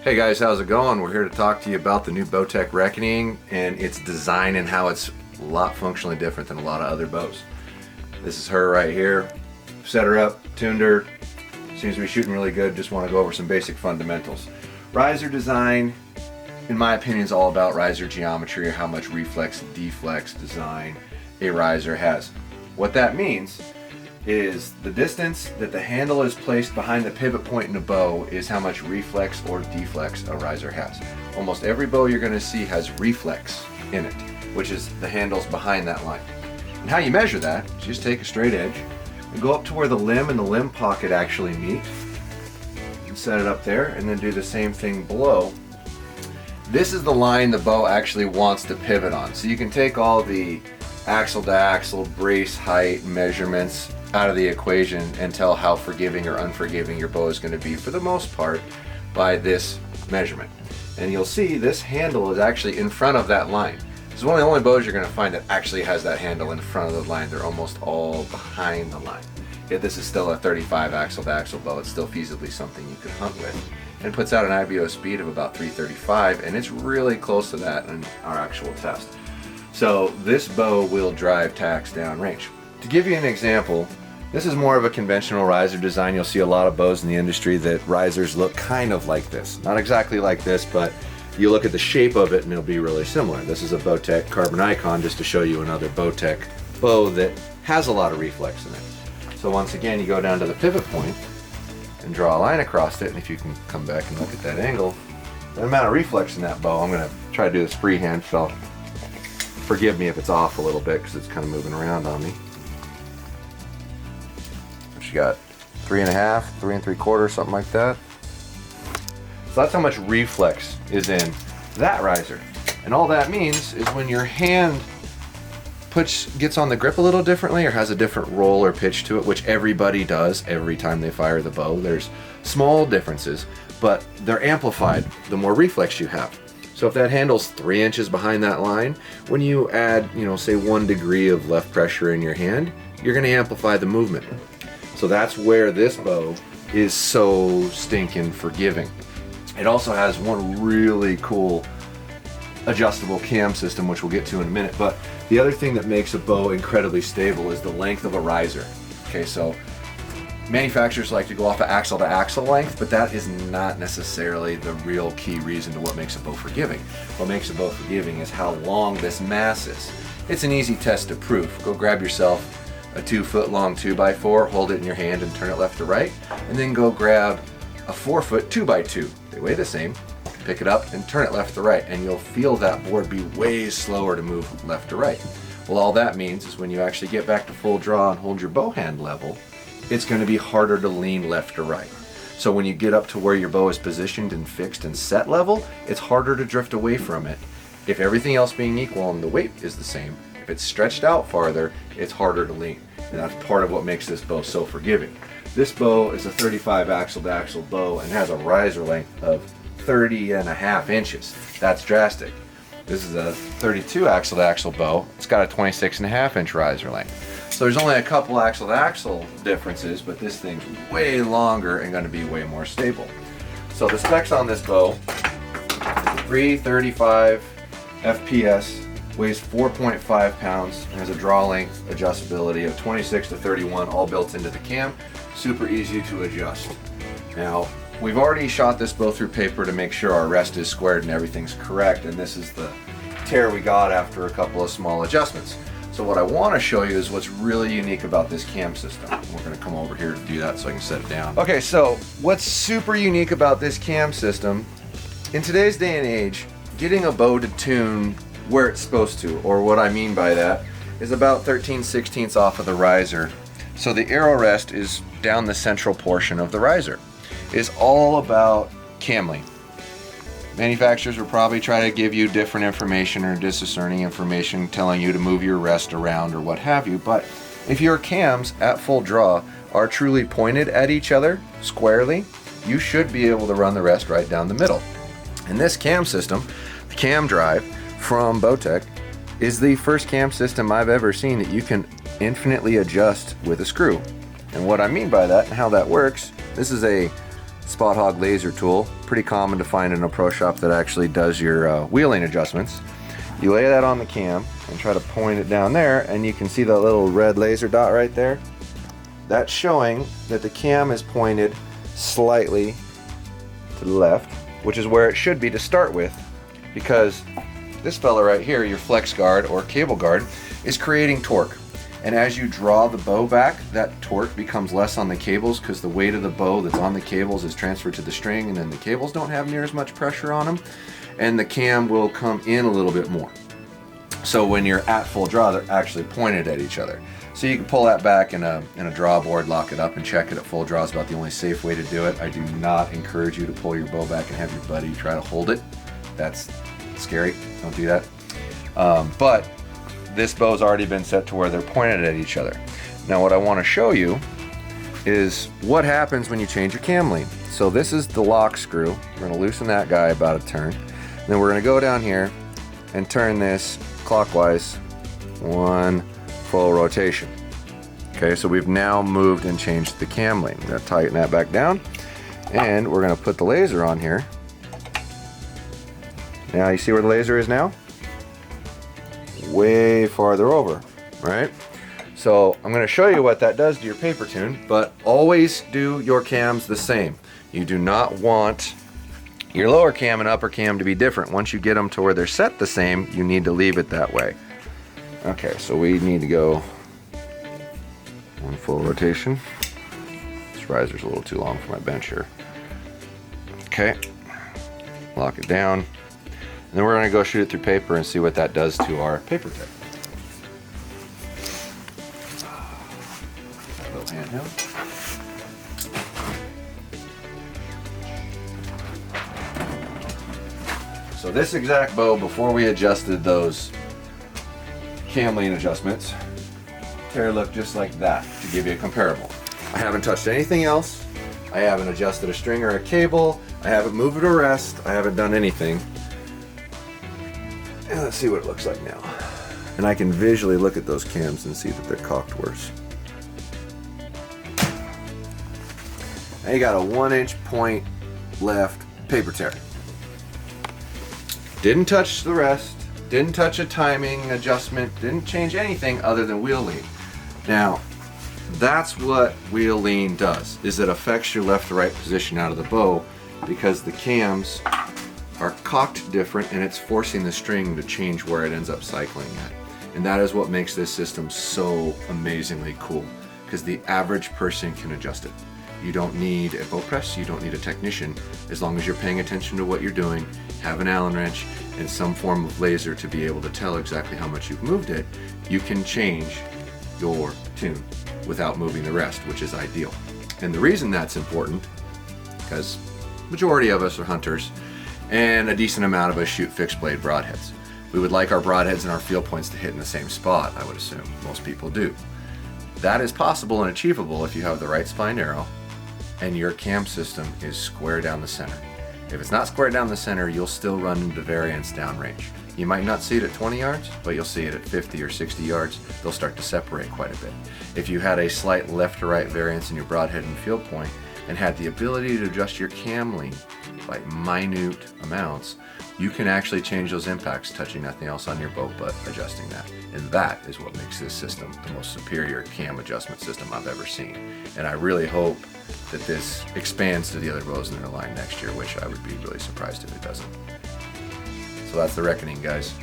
Hey guys, how's it going? We're here to talk to you about the new Bowtech Reckoning and its design and how it's a lot functionally different than a lot of other bows. This is her right here. Set her up, tuned her, seems to be shooting really good. Just want to go over some basic fundamentals. Riser design, in my opinion, is all about riser geometry, or how much reflex and deflex design a riser has. What that means is the distance that the handle is placed behind the pivot point in a bow is how much reflex or deflex a riser has. Almost every bow you're going to see has reflex in it, which is the handles behind that line. And how you measure that is just take a straight edge and go up to where the limb and the limb pocket actually meet and set it up there, and then do the same thing below. This is the line the bow actually wants to pivot on. So you can take all the axle to axle brace height measurements out of the equation and tell how forgiving or unforgiving your bow is going to be for the most part by this measurement. And you'll see this handle is actually in front of that line. This is one of the only bows you're going to find that actually has that handle in front of the line. They're almost all behind the line. Yet this is still a 35 axle to axle bow. It's still feasibly something you could hunt with, and puts out an IBO speed of about 335, and it's really close to that in our actual test. So this bow will drive tacks downrange. To give you an example, this is more of a conventional riser design. You'll see a lot of bows in the industry that risers look kind of like this. Not exactly like this, but you look at the shape of it and it'll be really similar. This is a Bowtech Carbon Icon, just to show you another Bowtech bow that has a lot of reflex in it. So once again, you go down to the pivot point and draw a line across it, and if you can come back and look at that angle, the amount of reflex in that bow, I'm going to try to do this freehand, so forgive me if it's off a little bit because it's kind of moving around on me. She got 3.5, 3 3/4, something like that. So that's how much reflex is in that riser. And all that means is when your hand gets on the grip a little differently or has a different roll or pitch to it, which everybody does every time they fire the bow. There's small differences, but they're amplified the more reflex you have. So if that handle's 3 inches behind that line, when you add, say 1 degree of left pressure in your hand, you're going to amplify the movement. So that's where this bow is so stinking forgiving. It also has one really cool adjustable cam system, which we'll get to in a minute. But the other thing that makes a bow incredibly stable is the length of a riser. Okay, so manufacturers like to go off of axle to axle length, but that is not necessarily the real key reason to what makes a bow forgiving. What makes a bow forgiving is how long this mass is. It's an easy test to prove. Go grab yourself a 2-foot long 2x4, hold it in your hand and turn it left to right, and then go grab a 4-foot 2x2. They weigh the same. Pick it up and turn it left to right, and you'll feel that board be way slower to move left to right. Well, all that means is when you actually get back to full draw and hold your bow hand level, it's going to be harder to lean left to right. So when you get up to where your bow is positioned and fixed and set level, it's harder to drift away from it. If everything else being equal and the weight is the same, if it's stretched out farther, it's harder to lean. And that's part of what makes this bow so forgiving. This bow is a 35 axle to axle bow and has a riser length of 30.5 inches. That's drastic. This is a 32 axle to axle bow. It's got a 26.5 inch riser length. So there's only a couple axle to axle differences, but this thing's way longer and going to be way more stable. So the specs on this bow is a 335 FPS, weighs 4.5 pounds, and has a draw length adjustability of 26 to 31, all built into the cam. Super easy to adjust. Now, we've already shot this bow through paper to make sure our rest is squared and everything's correct, and this is the tear we got after a couple of small adjustments. So what I want to show you is what's really unique about this cam system. We're going to come over here to do that so I can set it down. Okay, so what's super unique about this cam system, in today's day and age, getting a bow to tune where it's supposed to, or what I mean by that, is about 13/16 off of the riser. So the arrow rest is down the central portion of the riser. It's all about cam length. Manufacturers will probably try to give you different information or discerning information telling you to move your rest around or what have you, but if your cams at full draw are truly pointed at each other squarely, you should be able to run the rest right down the middle. In this cam system, the cam drive from Bowtech is the first cam system I've ever seen that you can infinitely adjust with a screw. And what I mean by that and how that works, this is a Spot Hog laser tool. Pretty common to find in a pro shop that actually does your wheeling adjustments. You lay that on the cam and try to point it down there, and you can see the little red laser dot right there. That's showing that the cam is pointed slightly to the left, which is where it should be to start with, because this fella right here, your flex guard or cable guard, is creating torque. And as you draw the bow back, that torque becomes less on the cables because the weight of the bow that's on the cables is transferred to the string, and then the cables don't have near as much pressure on them, and the cam will come in a little bit more. So when you're at full draw, they're actually pointed at each other. So you can pull that back in a draw board, lock it up, and check it at full draw is about the only safe way to do it. I do not encourage you to pull your bow back and have your buddy try to hold it. That's scary. Don't do that. But this bow's already been set to where they're pointed at each other. Now what I want to show you is what happens when you change your cam lean. So this is the lock screw. We're going to loosen that guy about a turn. Then we're going to go down here and turn this clockwise, one full rotation. Okay, so we've now moved and changed the cam lean. We're going to tighten that back down, and we're going to put the laser on here. Now you see where the laser is now? Way farther over, right? So I'm going to show you what that does to your paper tune, but always do your cams the same. You do not want your lower cam and upper cam to be different. Once you get them to where they're set the same, you need to leave it that way. Okay, so we need to go one full rotation. This riser's a little too long for my bench here. Okay, lock it down. And then we're going to go shoot it through paper and see what that does to our paper tip. Little handheld. So this exact bow, before we adjusted those cam lean adjustments, tear looked just like that, to give you a comparable. I haven't touched anything else. I haven't adjusted a string or a cable. I haven't moved it or rest. I haven't done anything. And let's see what it looks like now. And I can visually look at those cams and see that they're cocked worse. Now you got a 1-inch point left paper tear. Didn't touch the rest, didn't touch a timing adjustment, didn't change anything other than wheel lean. Now, that's what wheel lean does, is it affects your left to right position out of the bow because the cams are cocked different and it's forcing the string to change where it ends up cycling at. And that is what makes this system so amazingly cool, because the average person can adjust it. You don't need a bow press, you don't need a technician. As long as you're paying attention to what you're doing, have an Allen wrench and some form of laser to be able to tell exactly how much you've moved it, you can change your tune without moving the rest, which is ideal. And the reason that's important, because majority of us are hunters and a decent amount of us shoot fixed blade broadheads. We would like our broadheads and our field points to hit in the same spot, I would assume. Most people do. That is possible and achievable if you have the right spine arrow and your cam system is square down the center. If it's not square down the center, you'll still run into variance downrange. You might not see it at 20 yards, but you'll see it at 50 or 60 yards. They'll start to separate quite a bit. If you had a slight left to right variance in your broadhead and field point and had the ability to adjust your cam lean by minute amounts, you can actually change those impacts touching nothing else on your bow but adjusting that. And that is what makes this system the most superior cam adjustment system I've ever seen. And I really hope that this expands to the other bows in their line next year, which I would be really surprised if it doesn't. So that's the Reckoning, guys.